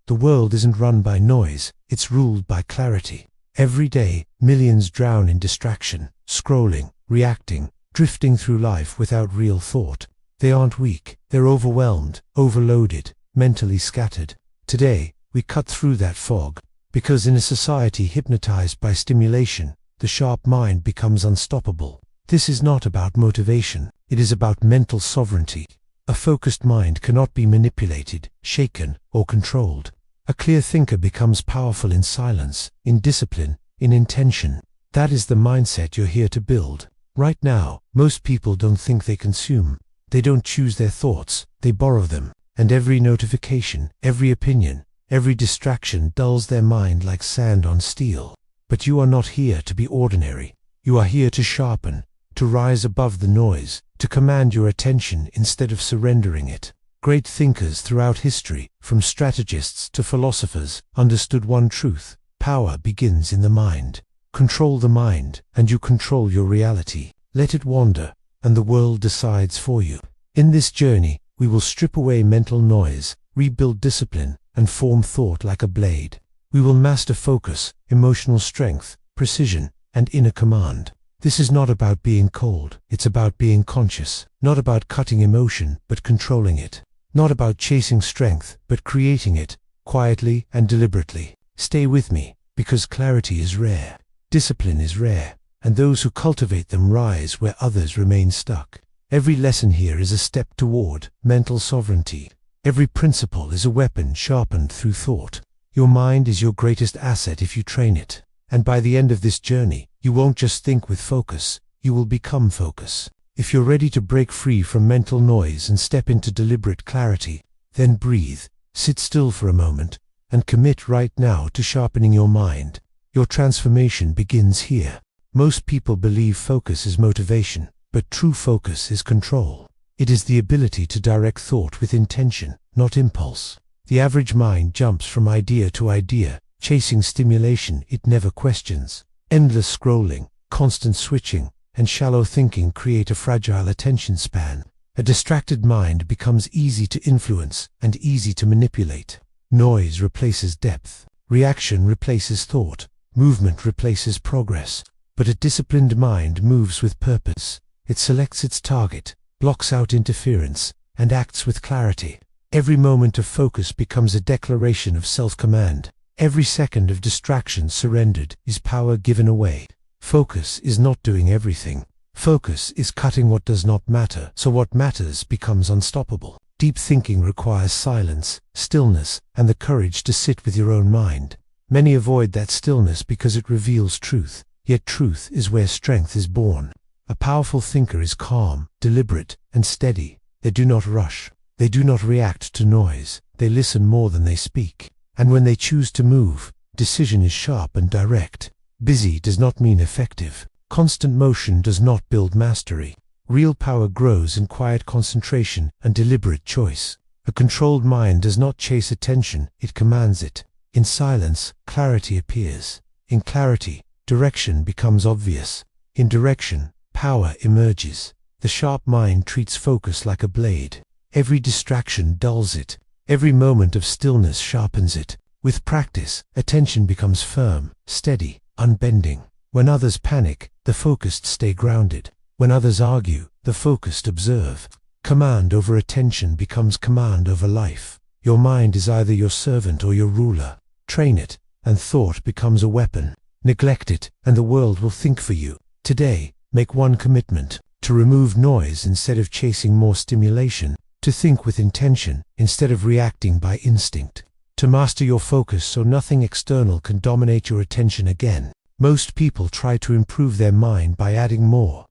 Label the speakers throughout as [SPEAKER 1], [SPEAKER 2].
[SPEAKER 1] The world isn't run by noise, it's ruled by clarity. Every day, millions drown in distraction, scrolling, reacting, drifting through life without real thought. They aren't weak, they're overwhelmed, overloaded, mentally scattered. Today, we cut through that fog, because in a society hypnotized by stimulation, the sharp mind becomes unstoppable. This is not about motivation, it is about mental sovereignty. A focused mind cannot be manipulated, shaken, or controlled. A clear thinker becomes powerful in silence, in discipline, in intention. That is the mindset you're here to build. Right now, most people don't think, they consume. They don't choose their thoughts, they borrow them. And every notification, every opinion, every distraction dulls their mind like sand on steel. But you are not here to be ordinary. You are here to sharpen, to rise above the noise, to command your attention instead of surrendering it. Great thinkers throughout history, from strategists to philosophers, understood one truth: power begins in the mind. Control the mind, and you control your reality. Let it wander, and the world decides for you. In this journey, we will strip away mental noise, rebuild discipline, and form thought like a blade. We will master focus, emotional strength, precision, and inner command. This is not about being cold, it's about being conscious. Not about cutting emotion, but controlling it. Not about chasing strength, but creating it, quietly and deliberately. Stay with me, because clarity is rare, discipline is rare, and those who cultivate them rise where others remain stuck. Every lesson here is a step toward mental sovereignty. Every principle is a weapon sharpened through thought. Your mind is your greatest asset if you train it. And by the end of this journey, you won't just think with focus, you will become focus. If you're ready to break free from mental noise and step into deliberate clarity, then breathe, sit still for a moment, and commit right now to sharpening your mind. Your transformation begins here. Most people believe focus is motivation, but true focus is control. It is the ability to direct thought with intention, not impulse. The average mind jumps from idea to idea, chasing stimulation it never questions. Endless scrolling, constant switching, and shallow thinking create a fragile attention span. A distracted mind becomes easy to influence and easy to manipulate. Noise replaces depth. Reaction replaces thought. Movement replaces progress. But a disciplined mind moves with purpose. It selects its target, blocks out interference, and acts with clarity. Every moment of focus becomes a declaration of self-command. Every second of distraction surrendered is power given away. Focus is not doing everything. Focus is cutting what does not matter, so what matters becomes unstoppable. Deep thinking requires silence, stillness, and the courage to sit with your own mind. Many avoid that stillness because it reveals truth, yet truth is where strength is born. A powerful thinker is calm, deliberate, and steady. They do not rush. They do not react to noise. They listen more than they speak. And when they choose to move, decision is sharp and direct. Busy does not mean effective. Constant motion does not build mastery. Real power grows in quiet concentration and deliberate choice. A controlled mind does not chase attention, it commands it. In silence, clarity appears. In clarity, direction becomes obvious. In direction, power emerges. The sharp mind treats focus like a blade. Every distraction dulls it. Every moment of stillness sharpens it. With practice, attention becomes firm, steady, unbending. When others panic, the focused stay grounded. When others argue, the focused observe. Command over attention becomes command over life. Your mind is either your servant or your ruler. Train it, and thought becomes a weapon. Neglect it, and the world will think for you. Today, make one commitment: to remove noise instead of chasing more stimulation. To think with intention, instead of reacting by instinct. To master your focus so nothing external can dominate your attention again. Most people try to improve their mind by adding more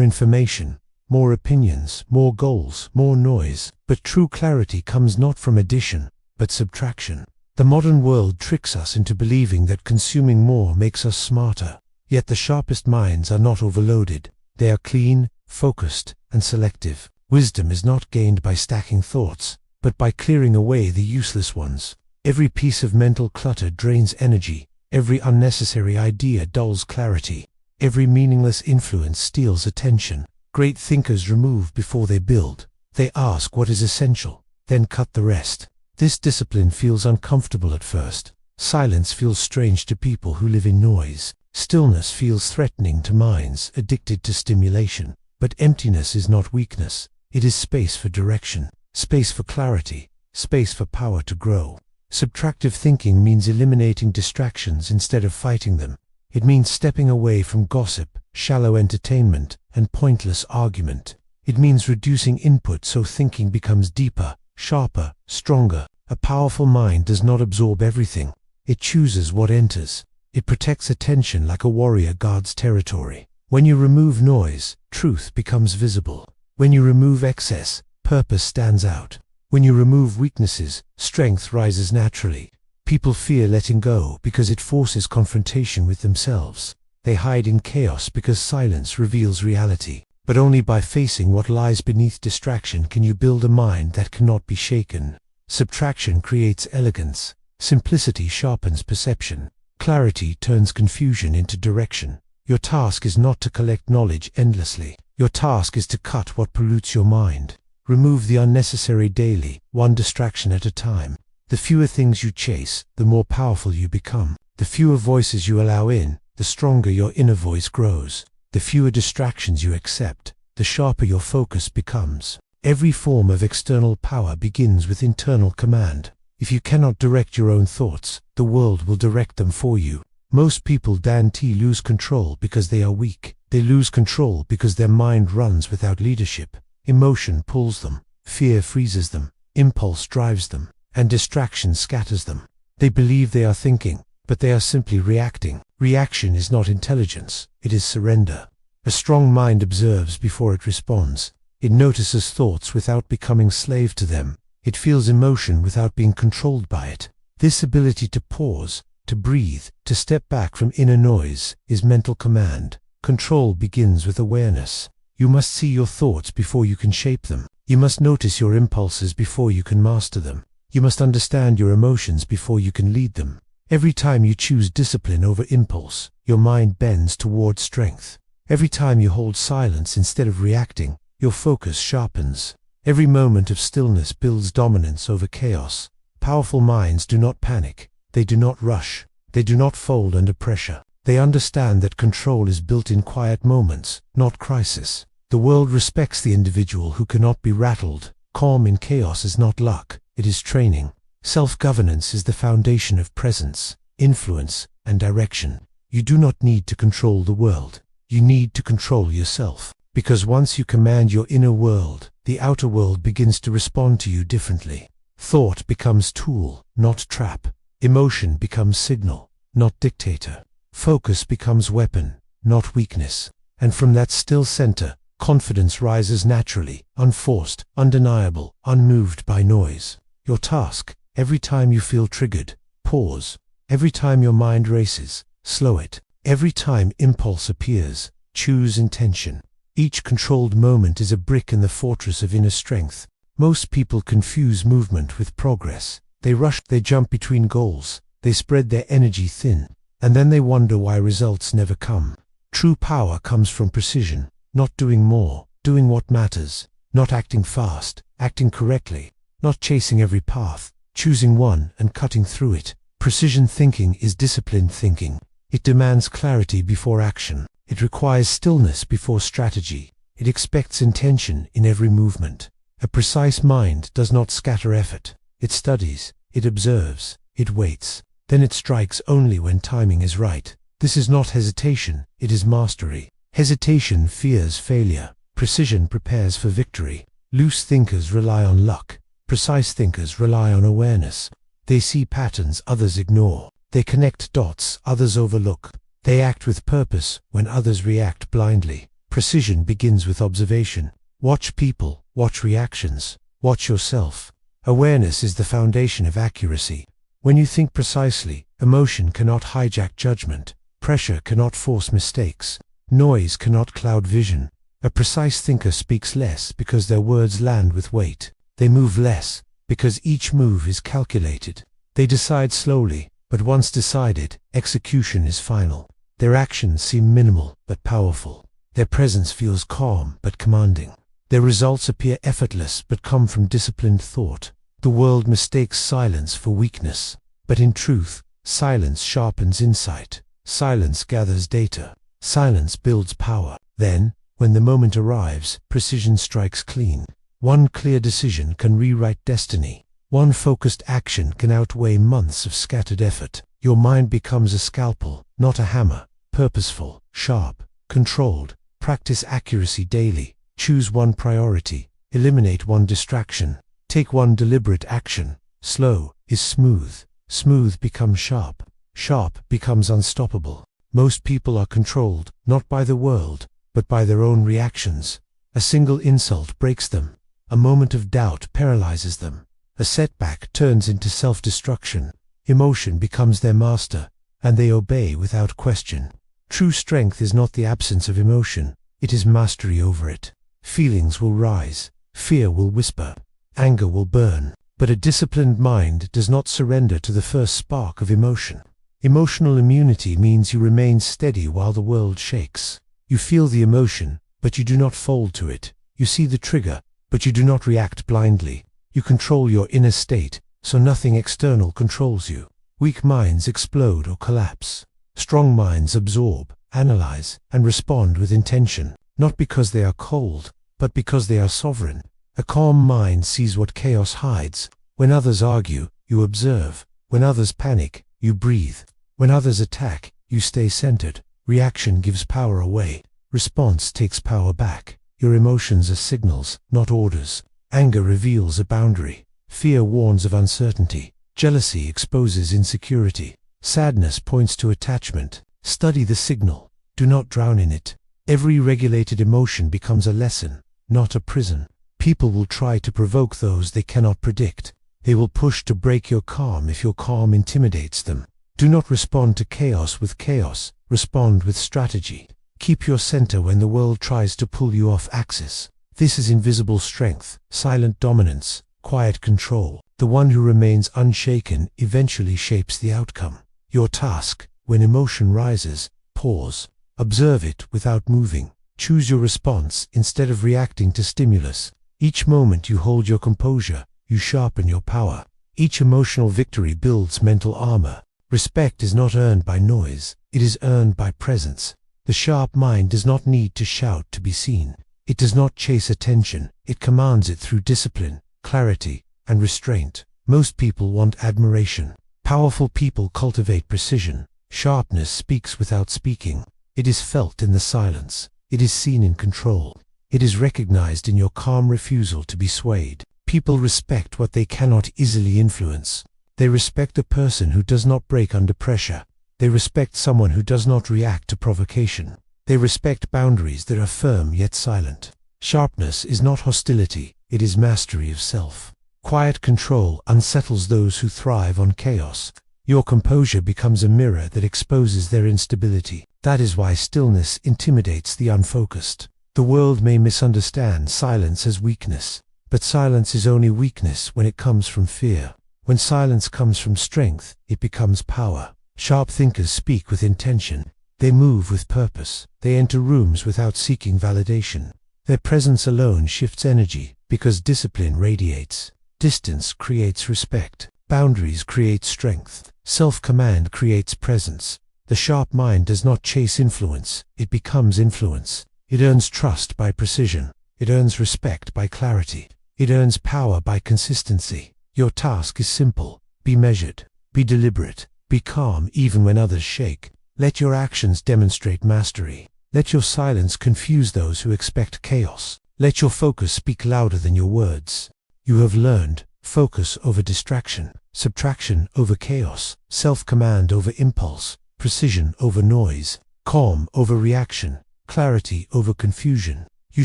[SPEAKER 1] information, more opinions, more goals, more noise. But true clarity comes not from addition, but subtraction. The modern world tricks us into believing that consuming more makes us smarter. Yet the sharpest minds are not overloaded. They are clean, focused, and selective. Wisdom is not gained by stacking thoughts, but by clearing away the useless ones. Every piece of mental clutter drains energy. Every unnecessary idea dulls clarity. Every meaningless influence steals attention. Great thinkers remove before they build. They ask what is essential, then cut the rest. This discipline feels uncomfortable at first. Silence feels strange to people who live in noise. Stillness feels threatening to minds addicted to stimulation. But emptiness is not weakness. It is space for direction, space for clarity, space for power to grow. Subtractive thinking means eliminating distractions instead of fighting them. It means stepping away from gossip, shallow entertainment, and pointless argument. It means reducing input so thinking becomes deeper, sharper, stronger. A powerful mind does not absorb everything. It chooses what enters. It protects attention like a warrior guards territory. When you remove noise, truth becomes visible. When you remove excess, purpose stands out. When you remove weaknesses, strength rises naturally. People fear letting go because it forces confrontation with themselves. They hide in chaos because silence reveals reality. But only by facing what lies beneath distraction can you build a mind that cannot be shaken. Subtraction creates elegance. Simplicity sharpens perception. Clarity turns confusion into direction. Your task is not to collect knowledge endlessly. Your task is to cut what pollutes your mind. Remove the unnecessary daily, one distraction at a time. The fewer things you chase, the more powerful you become. The fewer voices you allow in, the stronger your inner voice grows. The fewer distractions you accept, the sharper your focus becomes. Every form of external power begins with internal command. If you cannot direct your own thoughts, the world will direct them for you. Most people lose control because they are weak. They lose control because their mind runs without leadership. Emotion pulls them, fear freezes them, impulse drives them, and distraction scatters them. They believe they are thinking, but they are simply reacting. Reaction is not intelligence, it is surrender. A strong mind observes before it responds. It notices thoughts without becoming slave to them. It feels emotion without being controlled by it. This ability to pause, to breathe, to step back from inner noise, is mental command. Control begins with awareness. You must see your thoughts before you can shape them. You must notice your impulses before you can master them. You must understand your emotions before you can lead them. Every time you choose discipline over impulse, your mind bends toward strength. Every time you hold silence instead of reacting, your focus sharpens. Every moment of stillness builds dominance over chaos. Powerful minds do not panic. They do not rush. They do not fold under pressure. They understand that control is built in quiet moments, not crisis. The world respects the individual who cannot be rattled. Calm in chaos is not luck, it is training. Self-governance is the foundation of presence, influence, and direction. You do not need to control the world. You need to control yourself. Because once you command your inner world, the outer world begins to respond to you differently. Thought becomes tool, not trap. Emotion becomes signal, not dictator. Focus becomes weapon, not weakness. And from that still center, confidence rises naturally, unforced, undeniable, unmoved by noise. Your task, every time you feel triggered, pause. Every time your mind races, slow it. Every time impulse appears, choose intention. Each controlled moment is a brick in the fortress of inner strength. Most people confuse movement with progress. They rush, they jump between goals, they spread their energy thin, and then they wonder why results never come. True power comes from precision, not doing more, doing what matters, not acting fast, acting correctly, not chasing every path, choosing one and cutting through it. Precision thinking is disciplined thinking. It demands clarity before action. It requires stillness before strategy. It expects intention in every movement. A precise mind does not scatter effort. It studies, it observes, it waits. Then it strikes only when timing is right. This is not hesitation, it is mastery. Hesitation fears failure. Precision prepares for victory. Loose thinkers rely on luck. Precise thinkers rely on awareness. They see patterns others ignore. They connect dots others overlook. They act with purpose when others react blindly. Precision begins with observation. Watch people, watch reactions, watch yourself. Awareness is the foundation of accuracy. When you think precisely, emotion cannot hijack judgment. Pressure cannot force mistakes. Noise cannot cloud vision. A precise thinker speaks less because their words land with weight. They move less because each move is calculated. They decide slowly, but once decided, execution is final. Their actions seem minimal but powerful. Their presence feels calm but commanding. Their results appear effortless but come from disciplined thought. The world mistakes silence for weakness, but in truth, silence sharpens insight. Silence gathers data. Silence builds power. Then, when the moment arrives, precision strikes clean. One clear decision can rewrite destiny. One focused action can outweigh months of scattered effort. Your mind becomes a scalpel, not a hammer. Purposeful, sharp, controlled. Practice accuracy daily. Choose one priority. Eliminate one distraction. Take one deliberate action. Slow is smooth. Smooth becomes sharp. Sharp becomes unstoppable. Most people are controlled, not by the world, but by their own reactions. A single insult breaks them. A moment of doubt paralyzes them. A setback turns into self-destruction. Emotion becomes their master, and they obey without question. True strength is not the absence of emotion, it is mastery over it. Feelings will rise, fear will whisper, anger will burn, but a disciplined mind does not surrender to the first spark of emotion. Emotional immunity means you remain steady while the world shakes. You feel the emotion, but you do not fold to it. You see the trigger, but you do not react blindly. You control your inner state, so nothing external controls you. Weak minds explode or collapse. Strong minds absorb, analyze, and respond with intention, not because they are cold, but because they are sovereign. A calm mind sees what chaos hides. When others argue, you observe. When others panic, you breathe. When others attack, you stay centered. Reaction gives power away. Response takes power back. Your emotions are signals, not orders. Anger reveals a boundary. Fear warns of uncertainty. Jealousy exposes insecurity. Sadness points to attachment. Study the signal. Do not drown in it. Every regulated emotion becomes a lesson, not a prison. People will try to provoke those they cannot predict. They will push to break your calm if your calm intimidates them. Do not respond to chaos with chaos. Respond with strategy. Keep your center when the world tries to pull you off axis. This is invisible strength, silent dominance, quiet control. The one who remains unshaken eventually shapes the outcome. Your task, when emotion rises, pause. Observe it without moving. Choose your response instead of reacting to stimulus. Each moment you hold your composure, you sharpen your power. Each emotional victory builds mental armor. Respect is not earned by noise, it is earned by presence. The sharp mind does not need to shout to be seen. It does not chase attention, it commands it through discipline, clarity, and restraint. Most people want admiration. Powerful people cultivate precision. Sharpness speaks without speaking. It is felt in the silence. It is seen in control. It is recognized in your calm refusal to be swayed. People respect what they cannot easily influence. They respect a person who does not break under pressure. They respect someone who does not react to provocation. They respect boundaries that are firm yet silent. Sharpness is not hostility, it is mastery of self. Quiet control unsettles those who thrive on chaos. Your composure becomes a mirror that exposes their instability. That is why stillness intimidates the unfocused. The world may misunderstand silence as weakness, but silence is only weakness when it comes from fear. When silence comes from strength, it becomes power. Sharp thinkers speak with intention. They move with purpose. They enter rooms without seeking validation. Their presence alone shifts energy, because discipline radiates. Distance creates respect. Boundaries create strength. Self-command creates presence. The sharp mind does not chase influence, it becomes influence. It earns trust by precision. It earns respect by clarity. It earns power by consistency. Your task is simple. Be measured. Be deliberate. Be calm even when others shake. Let your actions demonstrate mastery. Let your silence confuse those who expect chaos. Let your focus speak louder than your words. You have learned focus over distraction, subtraction over chaos, self-command over impulse, precision over noise, calm over reaction, clarity over confusion. You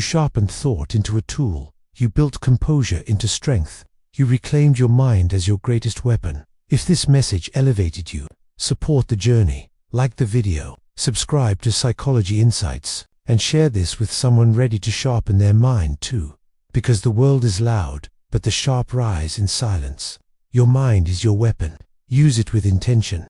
[SPEAKER 1] sharpened thought into a tool. You built composure into strength. You reclaimed your mind as your greatest weapon. If this message elevated you, support the journey. Like the video, subscribe to Psychology Insights, and share this with someone ready to sharpen their mind too. Because the world is loud, but the sharp rise in silence. Your mind is your weapon. Use it with intention.